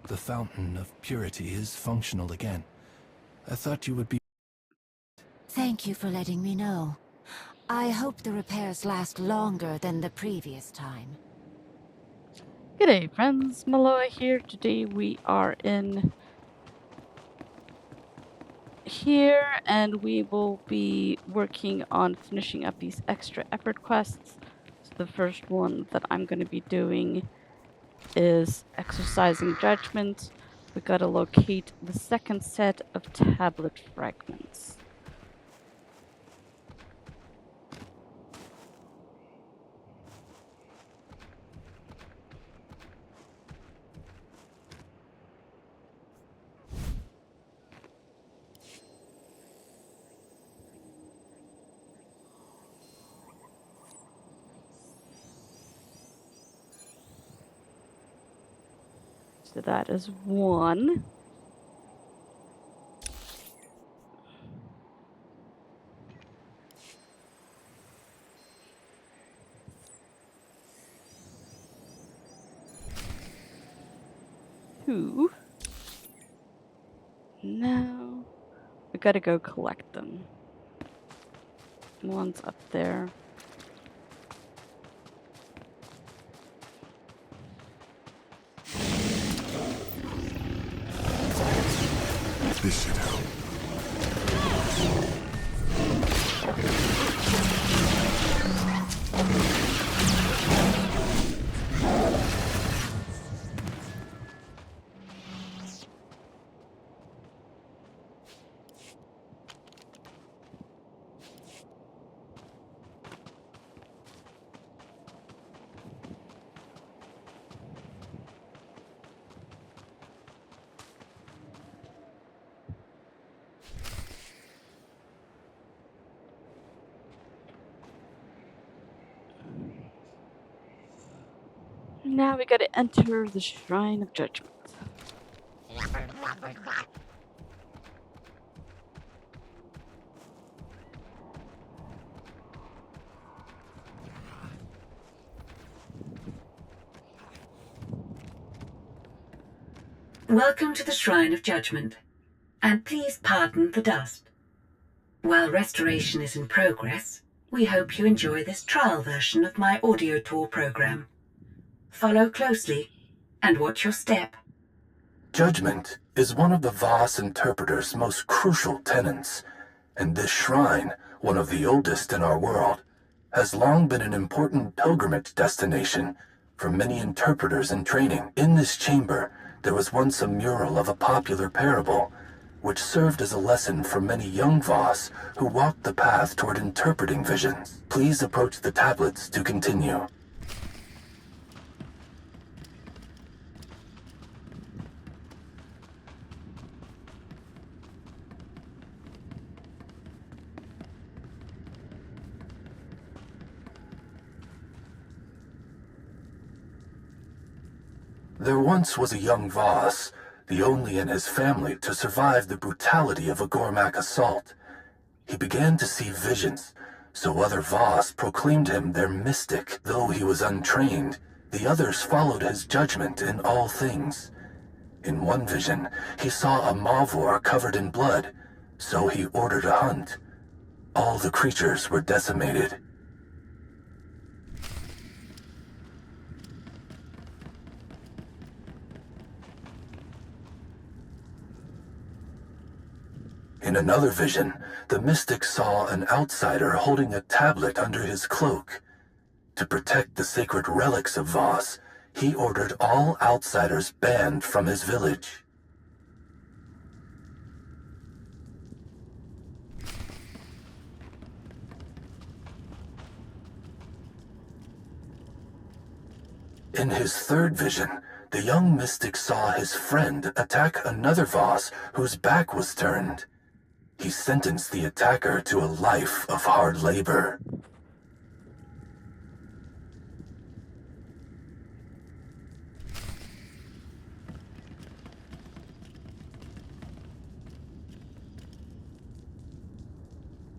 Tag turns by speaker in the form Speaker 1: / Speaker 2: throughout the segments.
Speaker 1: The fountain of purity is functional again. I thought you would be...
Speaker 2: Thank you for letting me know. I hope the repairs last longer than the previous time.
Speaker 3: G'day friends, Miloa here. Today we are in here and we will be working on finishing up these extra effort quests. So the first one that I'm going to be doing is exercising judgment. We gotta locate the second set of tablet fragments. So that is one. Two. Now we gotta go collect them. One's up there.
Speaker 4: This should help.
Speaker 3: Now we gotta enter the Shrine of Judgment.
Speaker 5: Welcome to the Shrine of Judgment, and please pardon the dust. While restoration is in progress, we hope you enjoy this trial version of my audio tour program. Follow closely and watch your step.
Speaker 1: Judgment is one of the Voss interpreter's most crucial tenets, and this shrine, one of the oldest in our world, has long been an important pilgrimage destination for many interpreters in training. In this chamber, there was once a mural of a popular parable, which served as a lesson for many young Voss who walked the path toward interpreting visions. Please approach the tablets to continue. There once was a young Voss, the only in his family to survive the brutality of a Gormak assault. He began to see visions, so other Voss proclaimed him their mystic. Though he was untrained, the others followed his judgment in all things. In one vision, he saw a Mavor covered in blood, so he ordered a hunt. All the creatures were decimated. In another vision, the mystic saw an outsider holding a tablet under his cloak. To protect the sacred relics of Voss, he ordered all outsiders banned from his village. In his third vision, the young mystic saw his friend attack another Voss whose back was turned. He sentenced the attacker to a life of hard labor.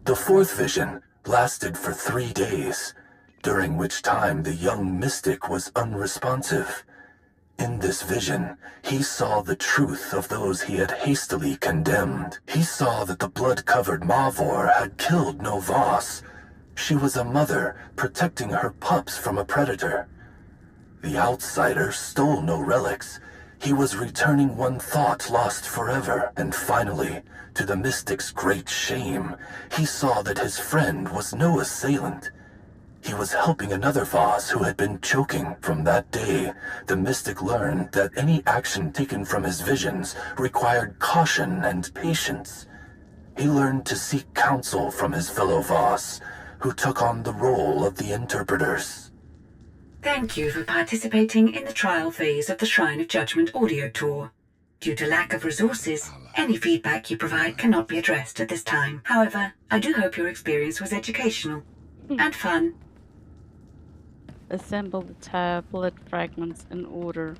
Speaker 1: The fourth vision lasted for 3 days, during which time the young mystic was unresponsive. In this vision, he saw the truth of those he had hastily condemned. He saw that the blood-covered Mavor had killed no Voss. She was a mother protecting her pups from a predator. The outsider stole no relics. He was returning one thought lost forever. And finally, to the mystic's great shame, he saw that his friend was no assailant. He was helping another Voss who had been choking. From that day, the mystic learned that any action taken from his visions required caution and patience. He learned to seek counsel from his fellow Voss, who took on the role of the interpreters.
Speaker 5: Thank you for participating in the trial phase of the Shrine of Judgment audio tour. Due to lack of resources, any feedback you provide cannot be addressed at this time. However, I do hope your experience was educational and fun.
Speaker 3: Assemble the tablet fragments in order.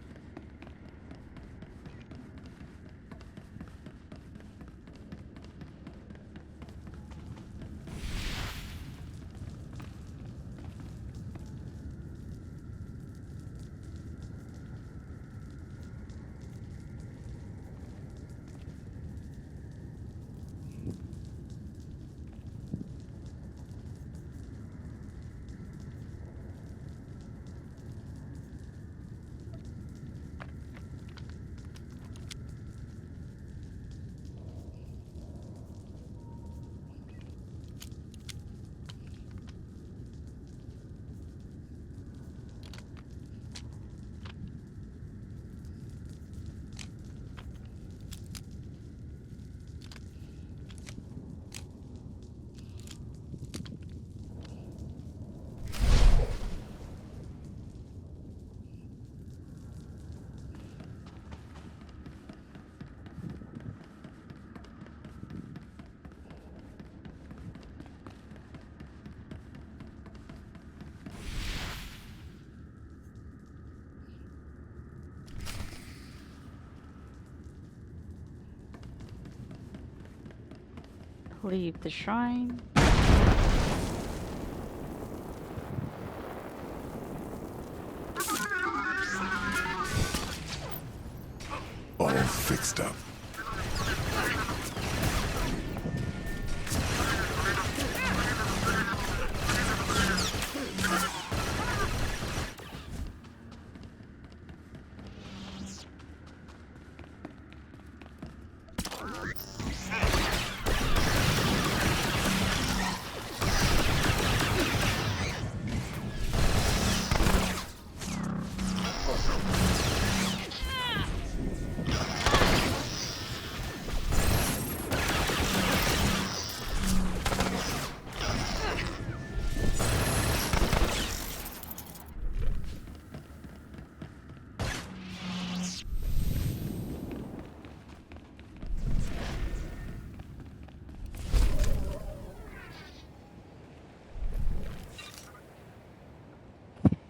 Speaker 3: Leave the shrine.
Speaker 4: All fixed up.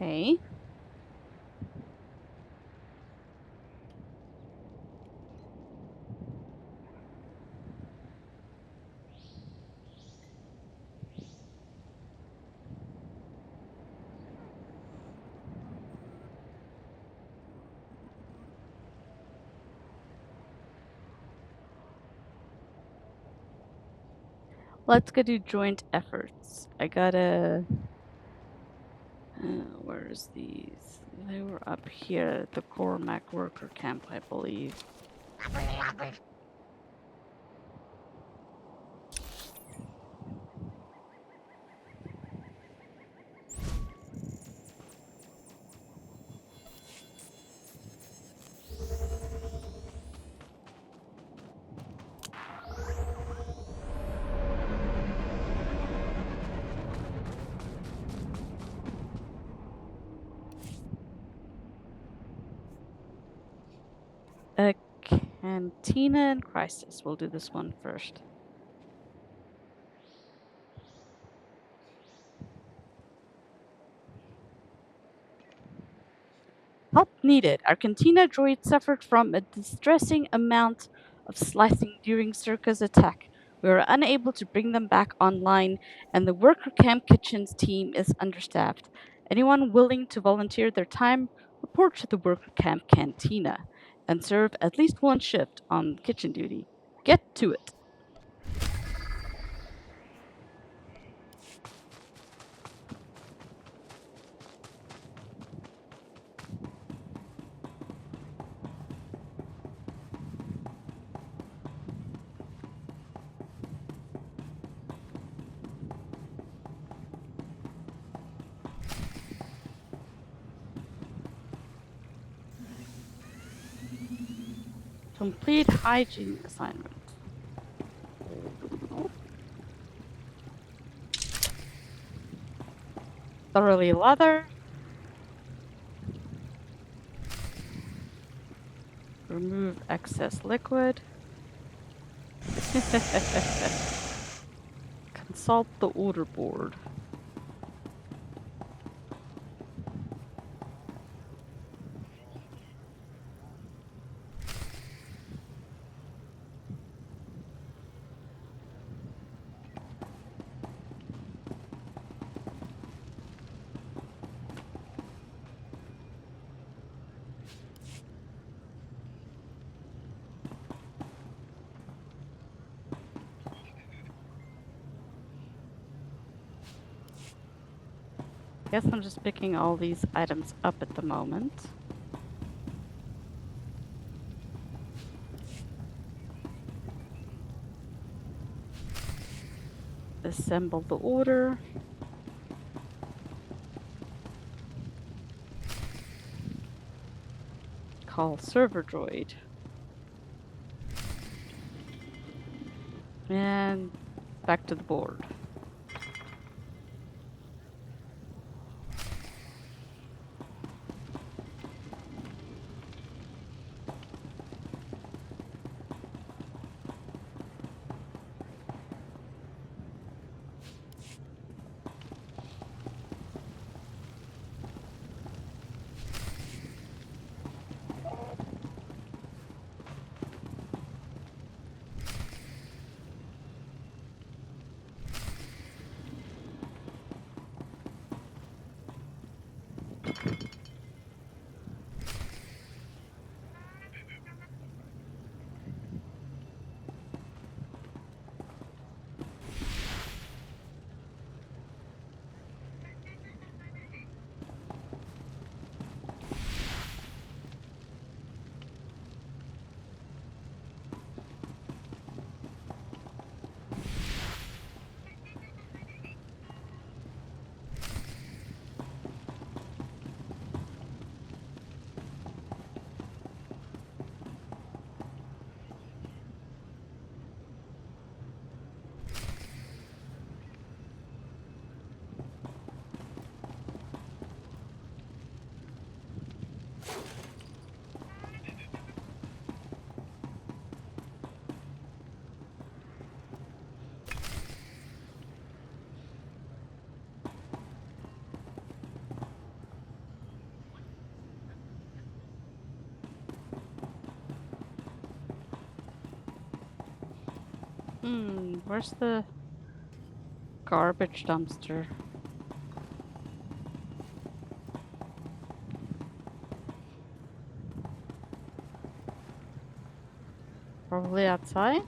Speaker 3: Okay. Let's go do joint efforts. I gotta... where's these? They were up here at the Cormac worker camp, I believe. A cantina and crisis. We'll do this one first. Help needed. Our cantina droid suffered from a distressing amount of slicing during Circa's attack. We were unable to bring them back online, and the worker camp kitchens team is understaffed. Anyone willing to volunteer their time report to the worker camp cantina, and serve at least one shift on kitchen duty. Get to it. Complete hygiene assignment. Thoroughly lather. Remove excess liquid. Consult the order board. Guess I'm just picking all these items up at the moment. Assemble the order. Call server droid. And back to the board. Where's the garbage dumpster? Probably outside?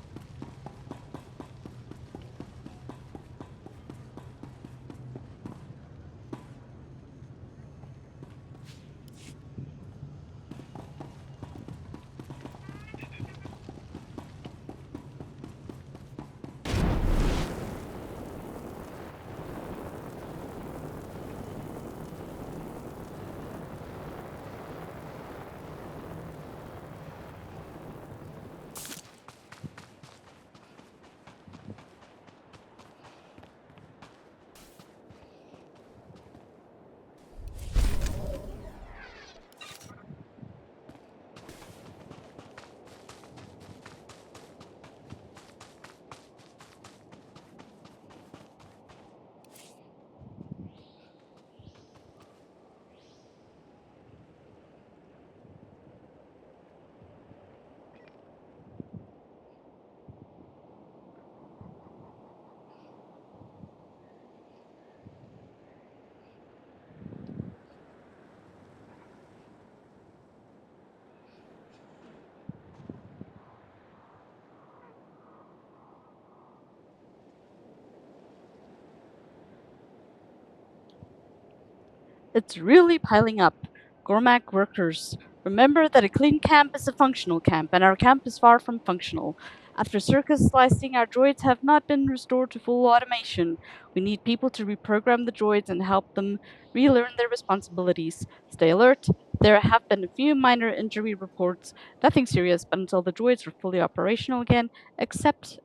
Speaker 3: It's really piling up. Gormak workers, remember that a clean camp is a functional camp, and our camp is far from functional. After circus slicing, our droids have not been restored to full automation. We need people to reprogram the droids and help them relearn their responsibilities. Stay alert. There have been a few minor injury reports, nothing serious, but until the droids are fully operational again, expect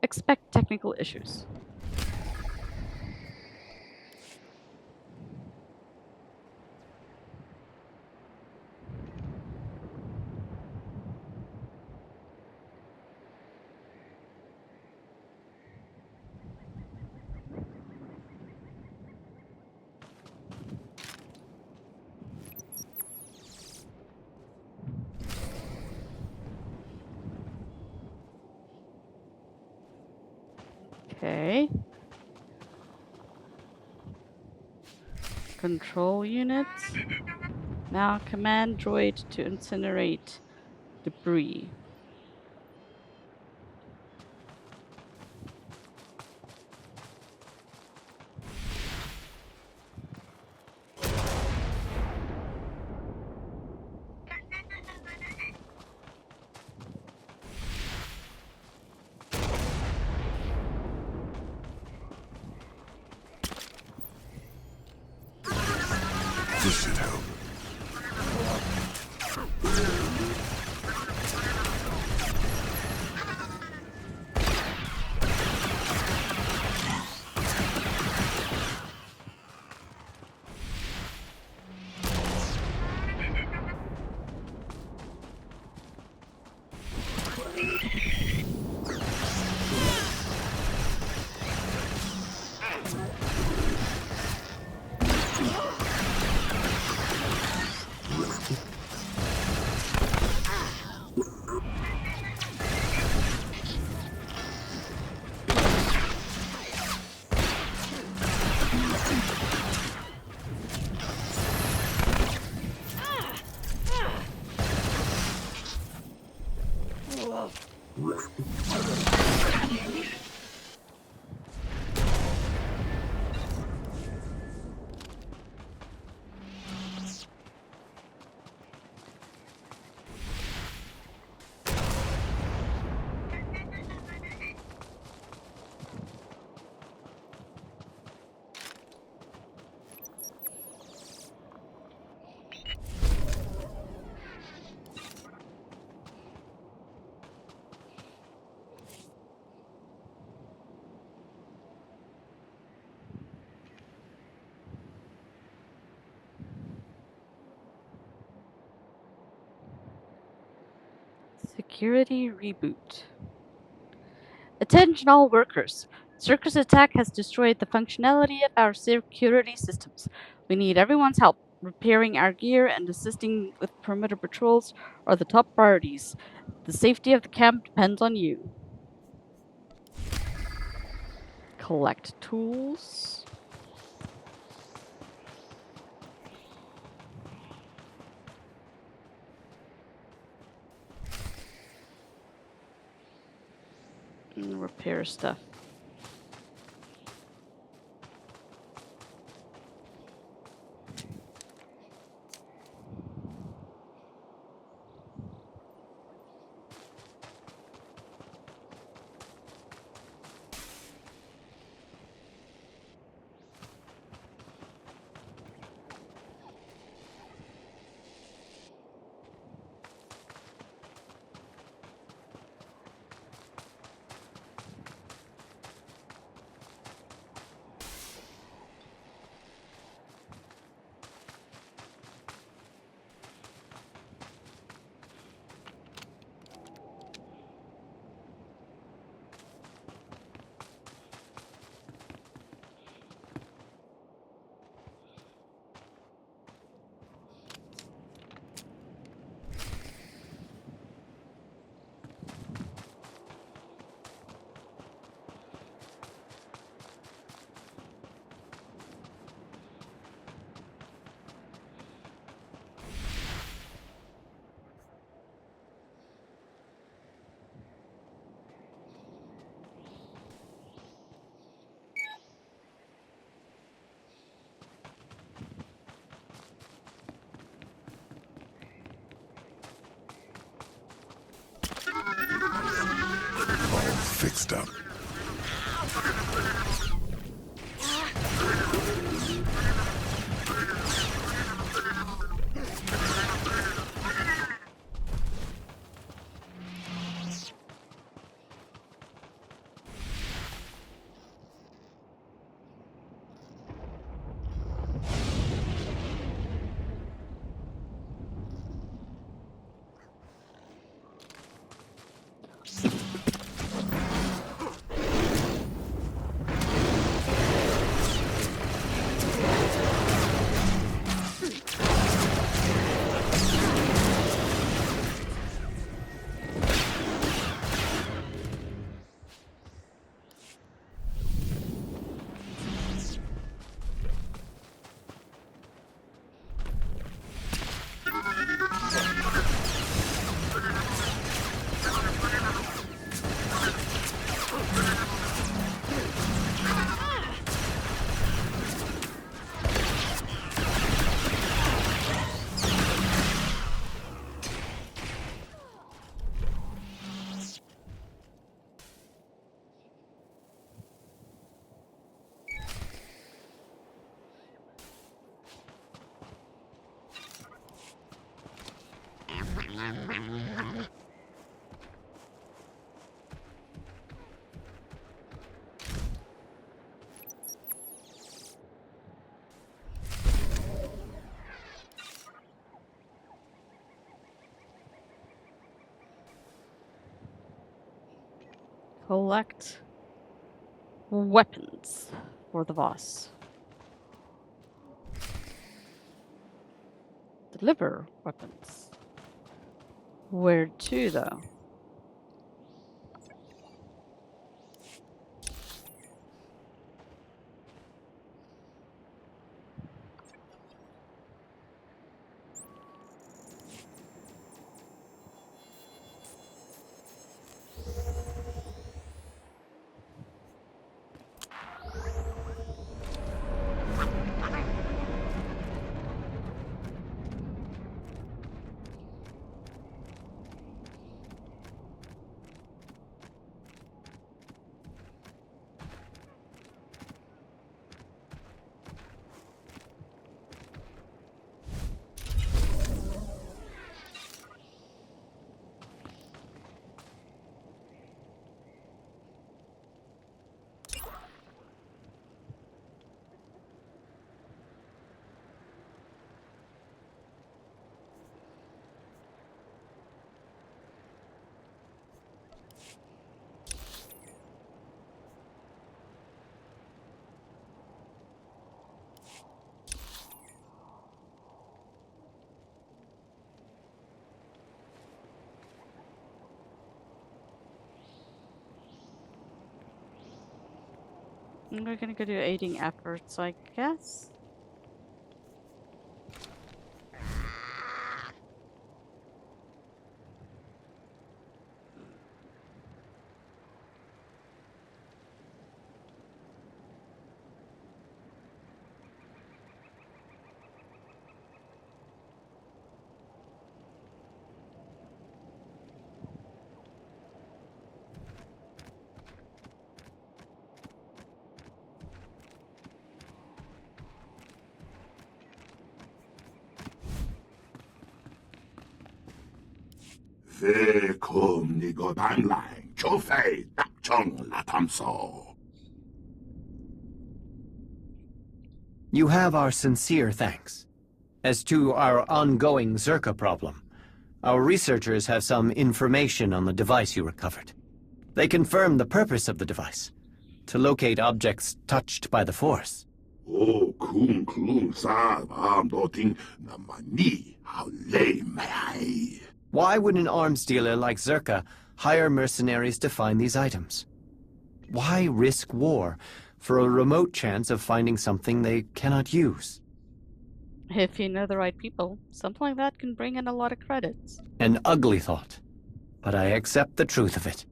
Speaker 3: technical issues. Okay. Control units. Now command droid to incinerate debris.
Speaker 4: This should help. Security reboot. Attention all workers. Circus attack has destroyed the functionality of our security systems. We need everyone's help. Repairing our gear and assisting with perimeter patrols are the top priorities. The safety of the camp depends on you. Collect tools. And repair stuff.
Speaker 6: mixed up.
Speaker 3: Collect weapons for the boss. Deliver weapons. Where to, though? We're gonna go do aiding efforts, I guess.
Speaker 7: You have our sincere thanks. As to our ongoing Zerka problem, our researchers have some information on the device you recovered. They confirm the purpose of the device, to locate objects touched by the Force. Why would an arms dealer like Zerka hire mercenaries to find these items? Why risk war for a remote chance of finding something they cannot use?
Speaker 3: If you know the right people, something like that can bring in a lot of credits.
Speaker 7: An ugly thought, but I accept the truth of it.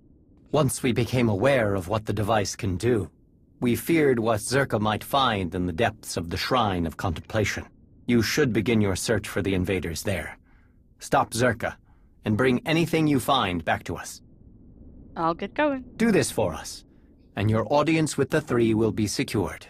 Speaker 7: Once we became aware of what the device can do, we feared what Zerka might find in the depths of the Shrine of Contemplation. You should begin your search for the invaders there. Stop Zerka, and bring anything you find back to us.
Speaker 3: I'll get going.
Speaker 7: Do this for us, and your audience with the three will be secured.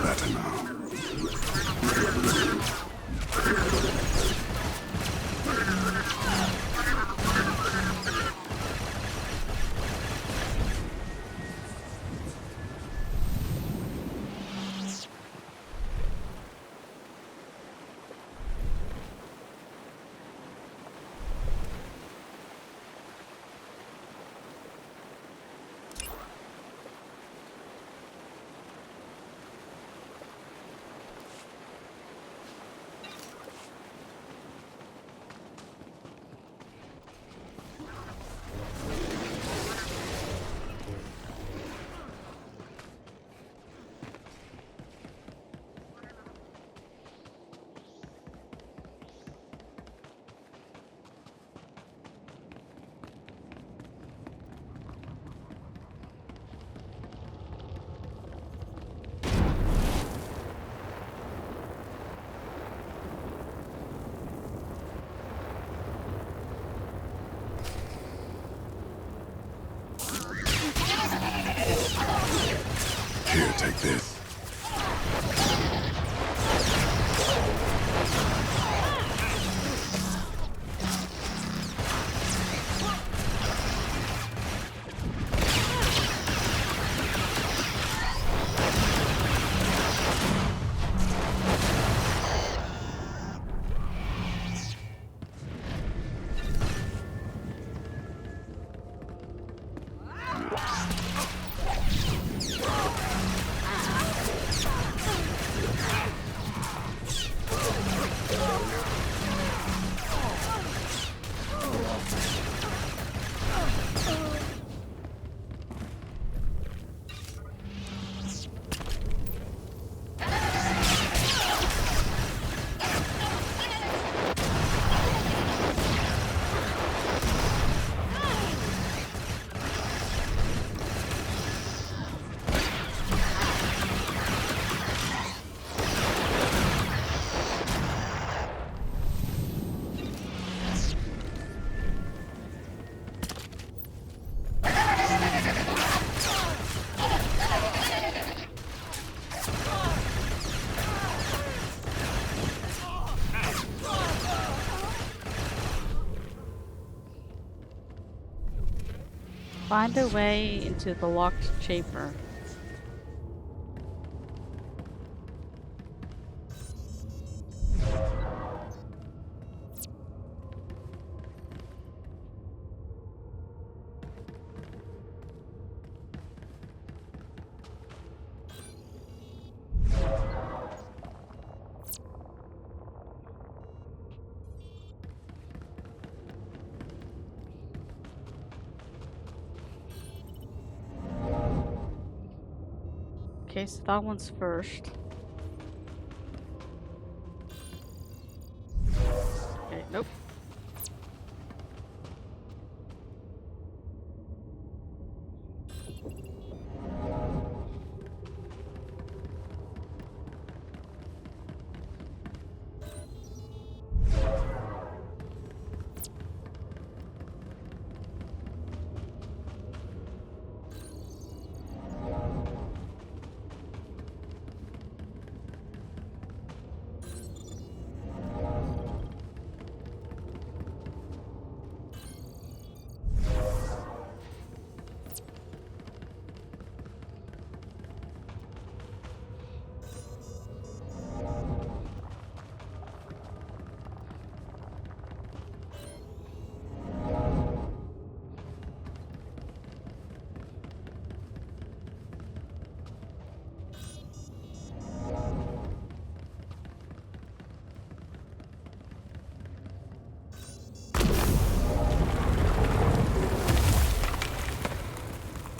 Speaker 1: Better now. Here, take this.
Speaker 3: Find a way into the locked chamber. Okay, so that one's first. Nope.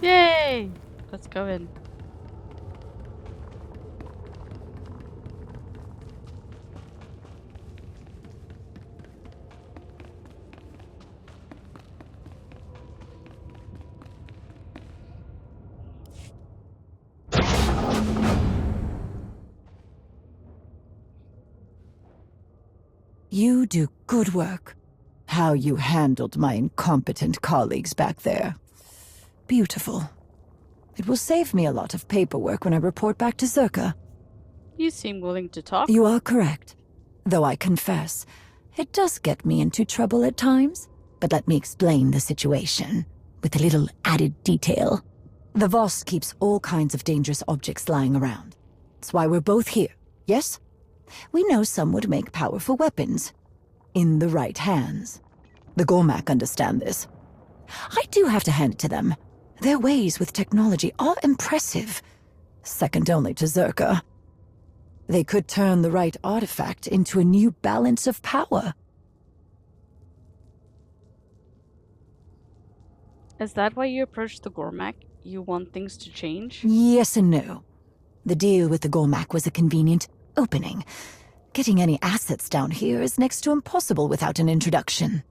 Speaker 3: Yay! Let's go in.
Speaker 6: You do good work. How you handled my incompetent colleagues back there. Beautiful. It will save me a lot of paperwork when I report back to Zerka.
Speaker 3: You seem willing to talk.
Speaker 6: You are correct. Though I confess, it does get me into trouble at times. But let me explain the situation, with a little added detail. The Voss keeps all kinds of dangerous objects lying around. That's why we're both here, yes? We know some would make powerful weapons. In the right hands. The Gormak understand this. I do have to hand it to them. Their ways with technology are impressive. Second only to Zerka. They could turn the right artifact into a new balance of power.
Speaker 3: Is that why you approached the Gormak? You want things to change?
Speaker 6: Yes and no. The deal with the Gormak was a convenient opening. Getting any assets down here is next to impossible without an introduction.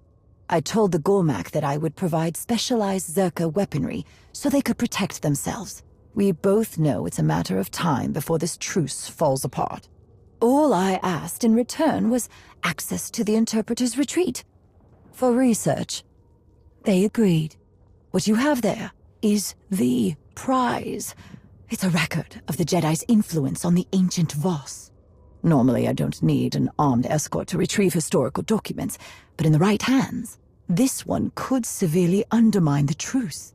Speaker 6: I told the Gormak that I would provide specialized Zerka weaponry so they could protect themselves. We both know it's a matter of time before this truce falls apart. All I asked in return was access to the Interpreter's retreat. For research. They agreed. What you have there is the prize. It's a record of the Jedi's influence on the ancient Voss. Normally, I don't need an armed escort to retrieve historical documents, but in the right hands, this one could severely undermine the truce.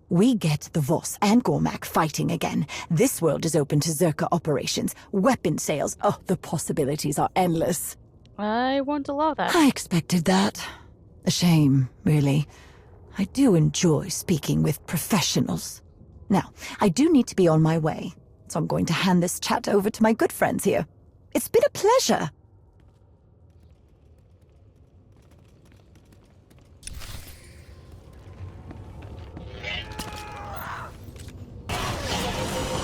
Speaker 6: We get the Voss and Gormak fighting again. This world is open to Zerka operations, weapon sales. Oh, the possibilities are endless.
Speaker 3: I won't allow that.
Speaker 6: I expected that. A shame, really. I do enjoy speaking with professionals. Now, I do need to be on my way, so I'm going to hand this chat over to my good friends here. It's been a pleasure.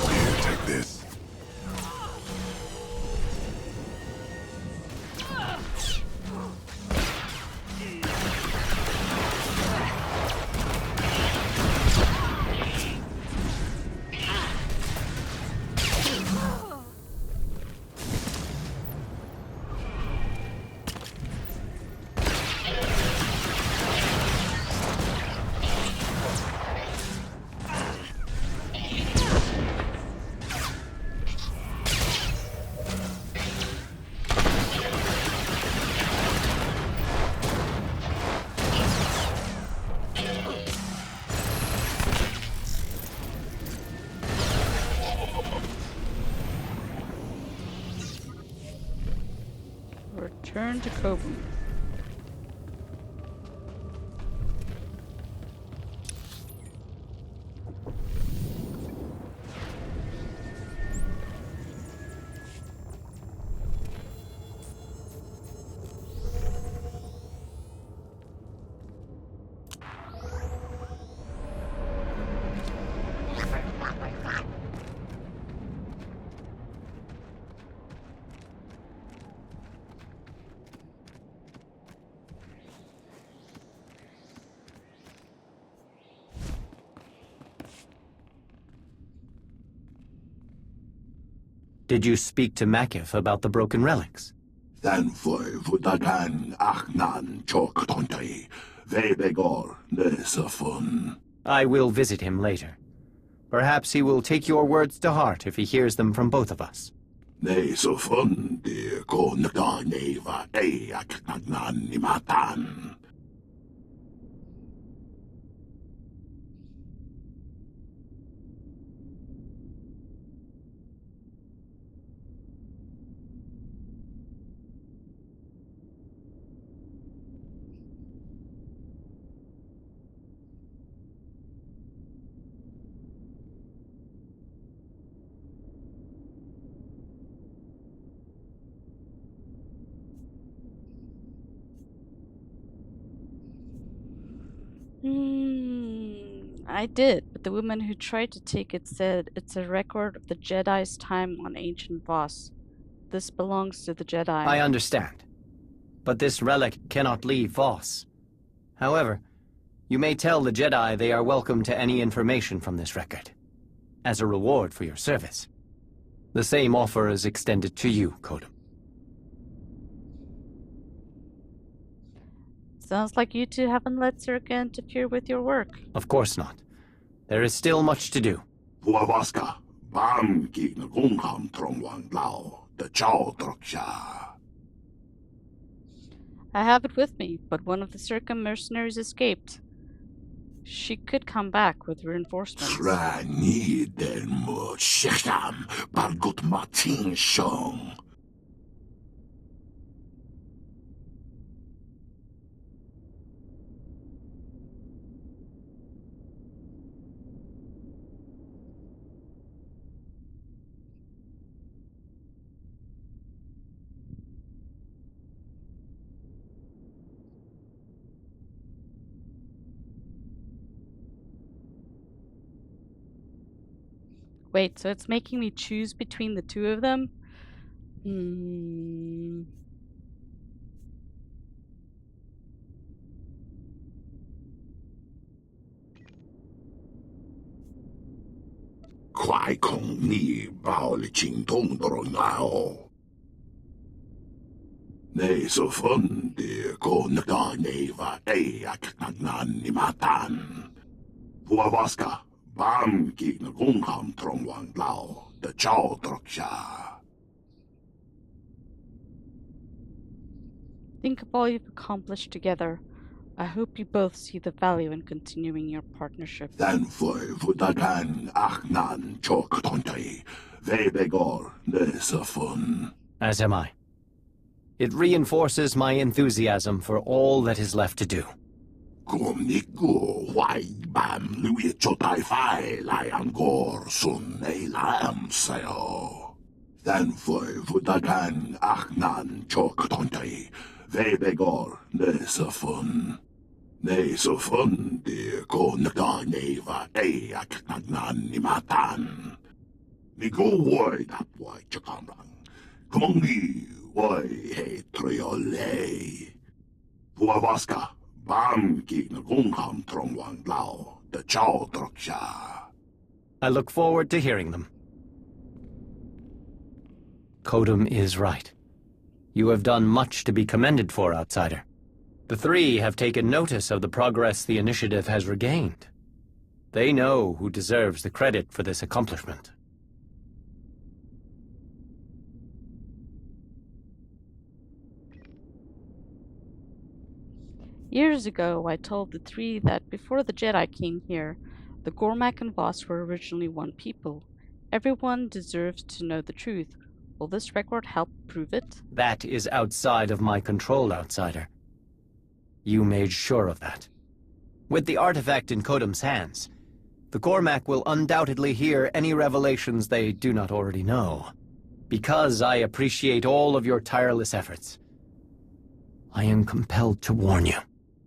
Speaker 1: Here, take this.
Speaker 3: Return to Kobu.
Speaker 7: Did you speak to Makif about the broken relics?
Speaker 1: Thanfoy vutagan achnan choktontay, vebegor nesafun.
Speaker 7: I will visit him later. Perhaps he will take your words to heart if he hears them from both of us.
Speaker 1: Nesafun de konganeva eyak nagnan nimatan.
Speaker 3: I did, but the woman who tried to take it said it's a record of the Jedi's time on ancient Voss. This belongs to the Jedi.
Speaker 7: I understand. But this relic cannot leave Voss. However, you may tell the Jedi they are welcome to any information from this record, as a reward for your service. The same offer is extended to you, Kodum.
Speaker 3: Sounds like you two haven't let Circa interfere with your work.
Speaker 7: Of course not. There is still much to do.
Speaker 1: Puavaska, bam ki nagungam trongwang lao, the chow troksha.
Speaker 3: I have it with me, but one of the Circa mercenaries escaped. She could come back with reinforcements.
Speaker 1: Trani den mo shekam, bargut matin shong.
Speaker 3: Wait, so it's making me choose between the two of them?
Speaker 1: Kwai kong ni bao li ching tong doro ngao. Ne so fun de ko naga neva eyak nagnan ni matan. Puavaska, bam ki nagungam trongwang lao, the chow troksha.
Speaker 3: Think of all you've accomplished together. I hope you both see the value in continuing your partnership.
Speaker 1: Thanfoy vutagan achnan choktontay, vebegor nesafun.
Speaker 7: As am I. It reinforces my enthusiasm for all that is left to do.
Speaker 1: Kumniku wai bam lui chotai fai lai angor sun ei lam sayo. Thanfoy vutagan achnan choktontay, vebegor nesafun. Nesafun de ko naga neva eyak nagnan ni matan. Nigo wai dat wai chakamrang. Kumongi wai he triole. Puavaska, bam ki nagungam trongwang lao, the chow troksha.
Speaker 7: I look forward to hearing them. Kodum is right. You have done much to be commended for, Outsider. The three have taken notice of the progress the initiative has regained. They know who deserves the credit for this accomplishment.
Speaker 3: Years ago, I told the three that before the Jedi came here, the Gormak and Voss were originally one people. Everyone deserves to know the truth. Will this record help prove it?
Speaker 7: That is outside of my control, Outsider. You made sure of that. With the artifact in Kodum's hands, the Gormak will undoubtedly hear any revelations they do not already know. Because I appreciate all of your tireless efforts, I am compelled to warn you.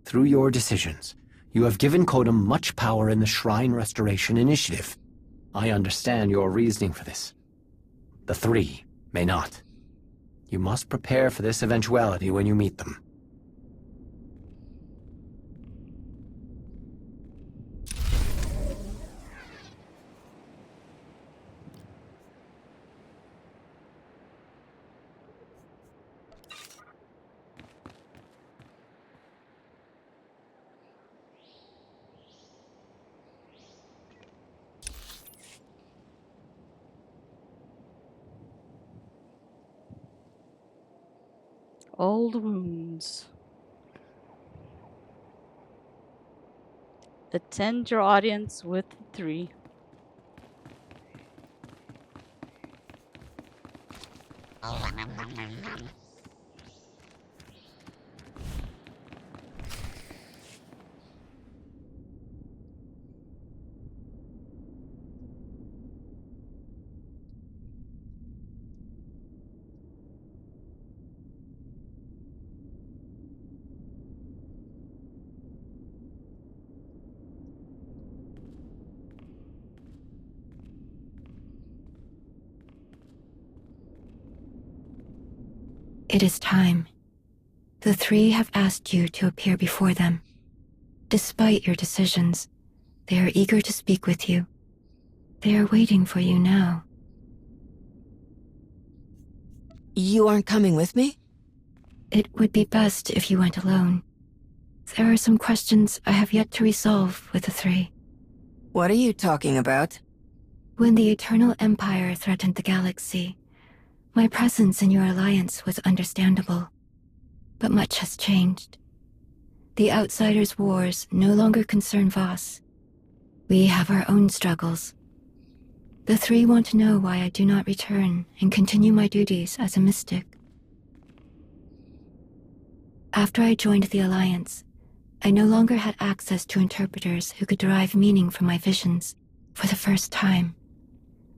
Speaker 7: Through your decisions, you have given Kodum much power in the Shrine Restoration Initiative. I understand your reasoning for this. The three may not. You must prepare for this eventuality when you meet them.
Speaker 3: Old wounds. Attend your audience with the 3.
Speaker 8: It is time. The 3 have asked you to appear before them. Despite your decisions, they are eager to speak with you. They are waiting for you now.
Speaker 6: You aren't coming with me?
Speaker 8: It would be best if you went alone. There are some questions I have yet to resolve with the 3.
Speaker 6: What are you talking about?
Speaker 8: When the Eternal Empire threatened the galaxy, my presence in your alliance was understandable. But much has changed. The Outsiders' wars no longer concern Voss. We have our own struggles. The 3 want to know why I do not return and continue my duties as a mystic. After I joined the Alliance, I no longer had access to interpreters who could derive meaning from my visions. For the first time,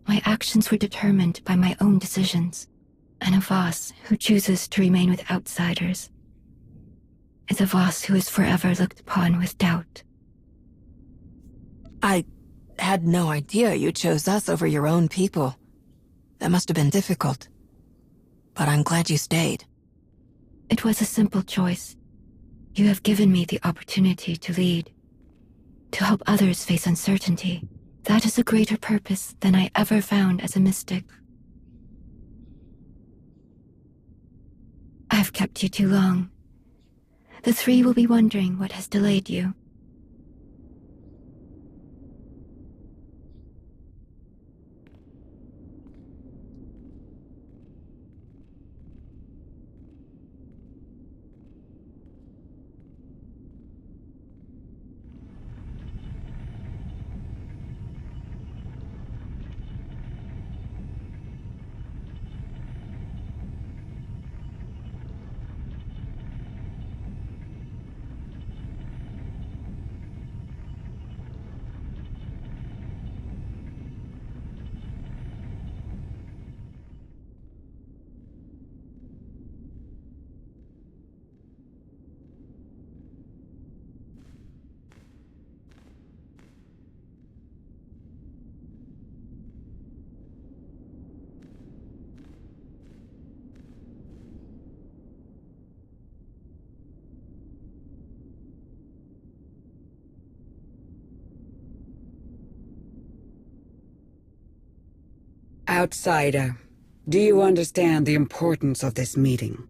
Speaker 8: my actions were determined by my own decisions, and a Voss who chooses to remain with outsiders is a Voss who is forever looked upon with doubt.
Speaker 6: I had no idea you chose us over your own people. That must have been difficult. But I'm glad you stayed.
Speaker 8: It was a simple choice. You have given me the opportunity to lead, to help others face uncertainty. That is a greater purpose than I ever found as a mystic. I've kept you too long. The 3 will be wondering what has delayed you.
Speaker 9: Outsider, do you understand the importance of this meeting?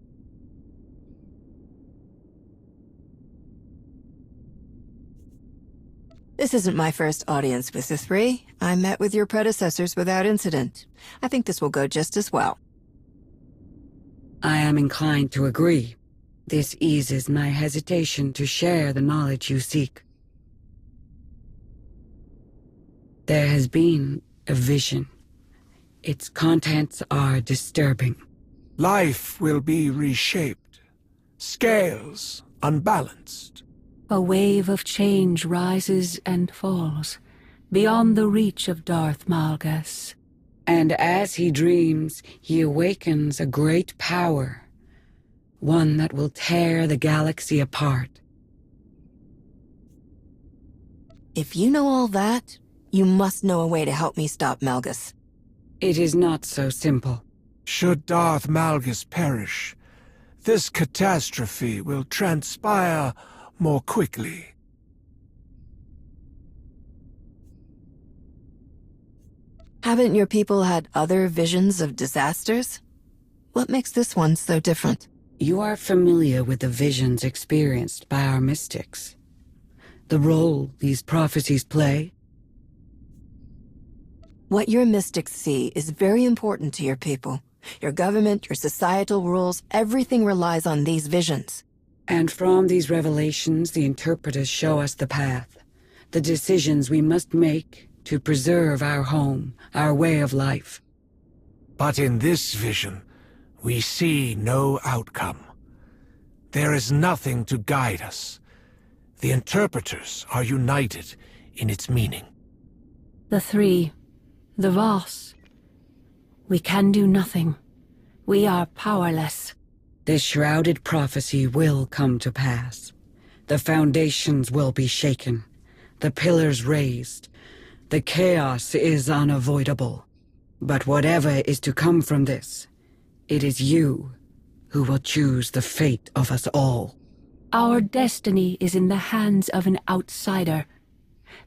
Speaker 6: This isn't my first audience with the 3. I met with your predecessors without incident. I think this will go just as well.
Speaker 9: I am inclined to agree. This eases my hesitation to share the knowledge you seek. There has been a vision. Its contents are disturbing.
Speaker 10: Life will be reshaped. Scales unbalanced.
Speaker 11: A wave of change rises and falls, beyond the reach of Darth Malgus.
Speaker 9: And as he dreams, he awakens a great power, one that will tear the galaxy apart.
Speaker 6: If you know all that, you must know a way to help me stop Malgus.
Speaker 9: It is not so simple.
Speaker 10: Should Darth Malgus perish, this catastrophe will transpire more quickly.
Speaker 6: Haven't your people had other visions of disasters? What makes this one so different?
Speaker 9: You are familiar with the visions experienced by our mystics. The role these prophecies play?
Speaker 6: What your mystics see is very important to your people. Your government, your societal rules, everything relies on these visions.
Speaker 9: And from these revelations, the interpreters show us the path, the decisions we must make to preserve our home, our way of life.
Speaker 10: But in this vision, we see no outcome. There is nothing to guide us. The interpreters are united in its meaning.
Speaker 11: The three, the Voss. We can do nothing. We are powerless.
Speaker 9: This shrouded prophecy will come to pass. The foundations will be shaken, the pillars raised. The chaos is unavoidable. But whatever is to come from this, it is you who will choose the fate of us all.
Speaker 11: Our destiny is in the hands of an outsider.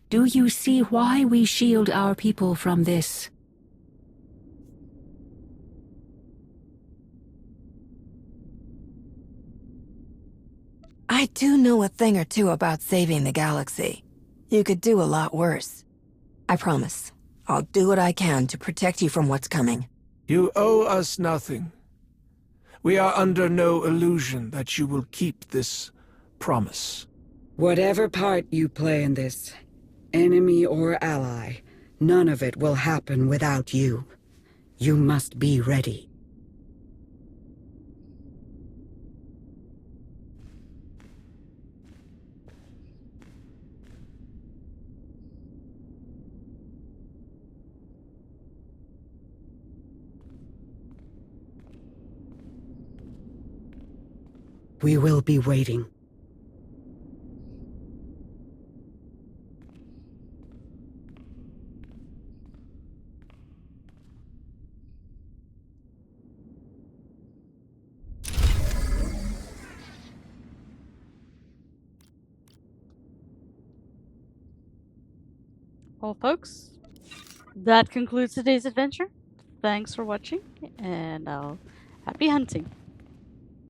Speaker 11: Do you see why we shield our people from this?
Speaker 6: I do know a thing or two about saving the galaxy. You could do a lot worse. I promise. I'll do what I can to protect you from what's coming.
Speaker 10: You owe us nothing. We are under no illusion that you will keep this promise.
Speaker 9: Whatever part you play in this, enemy or ally, none of it will happen without you. You must be ready. We will be waiting.
Speaker 3: Well, folks, that concludes today's adventure. Thanks for watching, and happy hunting.